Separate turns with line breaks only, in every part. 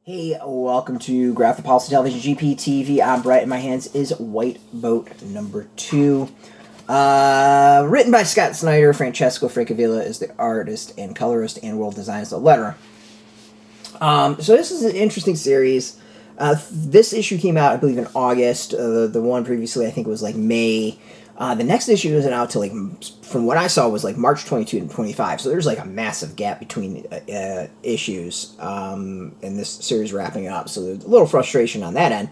Hey, welcome to Graphic Policy Television GPTV. I'm Brett, and my hands is White Boat number 2. Written by Scott Snyder. Francesco Francavilla is the artist and colorist. Andworld designs the letterer. So this is an interesting series. This issue came out, I believe, in August. The one previously, I think it was like May. The next issue isn't out till, like, from what I saw, was like March 22 and 25. So there's like a massive gap between issues, and this series wrapping up. So there's a little frustration on that end.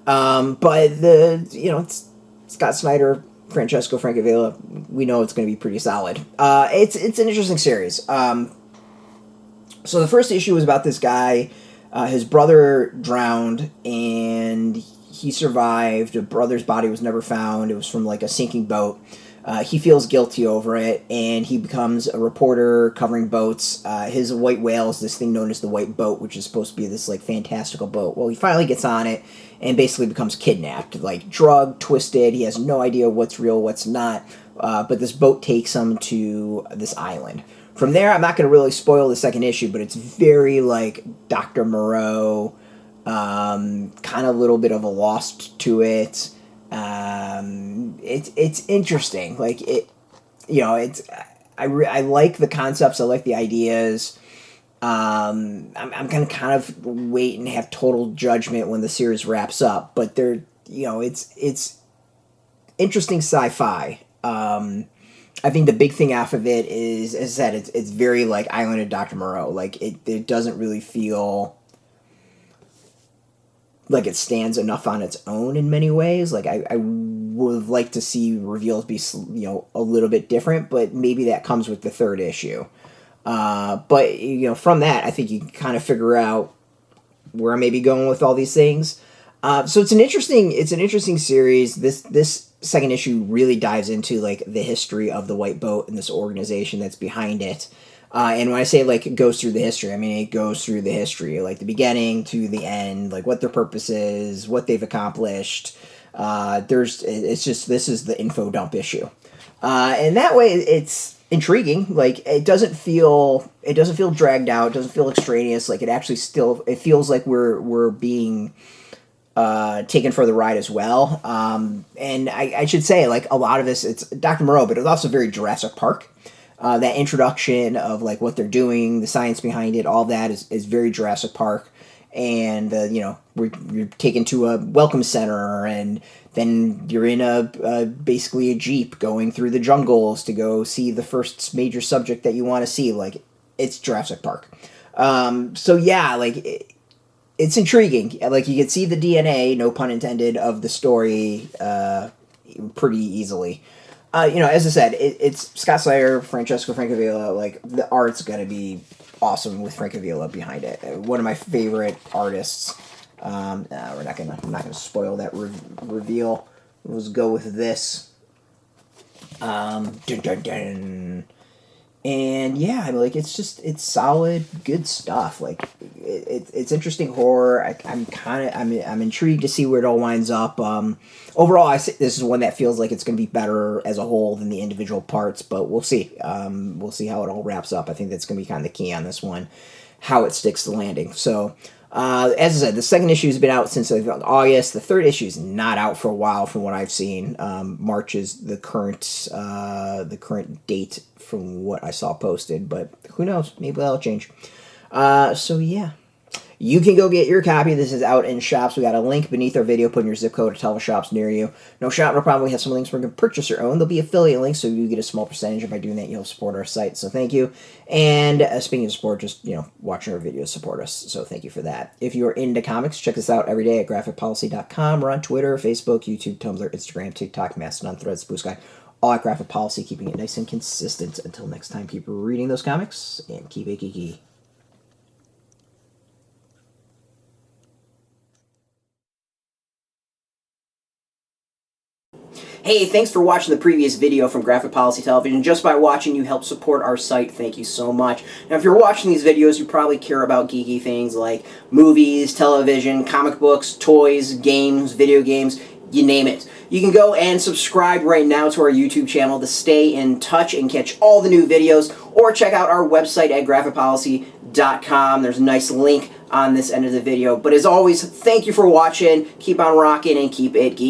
But it's Scott Snyder, Francesco Francavilla. We know it's going to be pretty solid. It's an interesting series. So the first issue was about this guy. His brother drowned, and he survived. A brother's body was never found. It was from like a sinking boat. He feels guilty over it, and he becomes a reporter covering boats. His white whale is this thing known as the White Boat, which is supposed to be this like fantastical boat. Well, he finally gets on it and basically becomes kidnapped, like drugged, twisted. He has no idea what's real, what's not. But this boat takes him to this island. From there, I'm not going to really spoil the second issue, but it's very like Dr. Moreau, kind of a little bit of a Lost to it. It's interesting. Like I like the concepts. I like the ideas. I'm gonna kind of wait and have total judgment when the series wraps up. But it's interesting sci-fi. I think the big thing off of it is, as I said, it's very like Island of Dr. Moreau. Like it doesn't really feel like it stands enough on its own in many ways. Like I would like to see reveals be a little bit different, but maybe that comes with the third issue. But from that, I think you can kind of figure out where I may be going with all these things. So it's an interesting series. This second issue really dives into like the history of the White Boat and this organization that's behind it. And when I say like it goes through the history, I mean it goes through the history, like the beginning to the end, like what their purpose is, what they've accomplished. This is the info dump issue, and that way it's intriguing. Like it doesn't feel dragged out, it doesn't feel extraneous. Like it feels like we're being taken for the ride as well. And I should say, like, a lot of this, it's Dr. Moreau, but it's also very Jurassic Park. That introduction of, like, what they're doing, the science behind it, all that is very Jurassic Park. And, you're taken to a welcome center, and then you're in basically a Jeep going through the jungles to go see the first major subject that you want to see. Like, it's Jurassic Park. So, yeah, like, it's intriguing. Like, you can see the DNA, no pun intended, of the story pretty easily. As I said, it's Scott Snyder, Francesco Francavilla. Like, the art's going to be awesome with Francavilla behind it. One of my favorite artists. I'm not gonna spoil that reveal. Let's go with this. Dun, dun, dun. And yeah, I mean, like it's solid, good stuff. Like it's interesting horror. I'm intrigued to see where it all winds up. Overall, I say this is one that feels like it's going to be better as a whole than the individual parts, but we'll see. We'll see how it all wraps up. I think that's going to be kind of the key on this one, how it sticks the landing. So. As I said, the second issue has been out since August. The third issue is not out for a while, from what I've seen. March is the current date from what I saw posted, but who knows? Maybe that'll change. So yeah. You can go get your copy. This is out in shops. We got a link beneath our video. Put in your zip code to tell the shops near you. No shop, no problem. We have some links where you can purchase your own. There'll be affiliate links, so you get a small percentage. And by doing that, you'll support our site. So thank you. And speaking of support, just watching our videos support us. So thank you for that. If you're into comics, check us out every day at graphicpolicy.com. We're on Twitter, Facebook, YouTube, Tumblr, Instagram, TikTok, Mastodon, Threads, Blue Sky. All at Graphic Policy, keeping it nice and consistent. Until next time, keep reading those comics and keep it geeky. Hey, thanks for watching the previous video from Graphic Policy Television. Just by watching, you help support our site. Thank you so much. Now, if you're watching these videos, you probably care about geeky things like movies, television, comic books, toys, games, video games, you name it. You can go and subscribe right now to our YouTube channel to stay in touch and catch all the new videos, or check out our website at graphicpolicy.com. There's a nice link on this end of the video. But as always, thank you for watching. Keep on rocking and keep it geeky.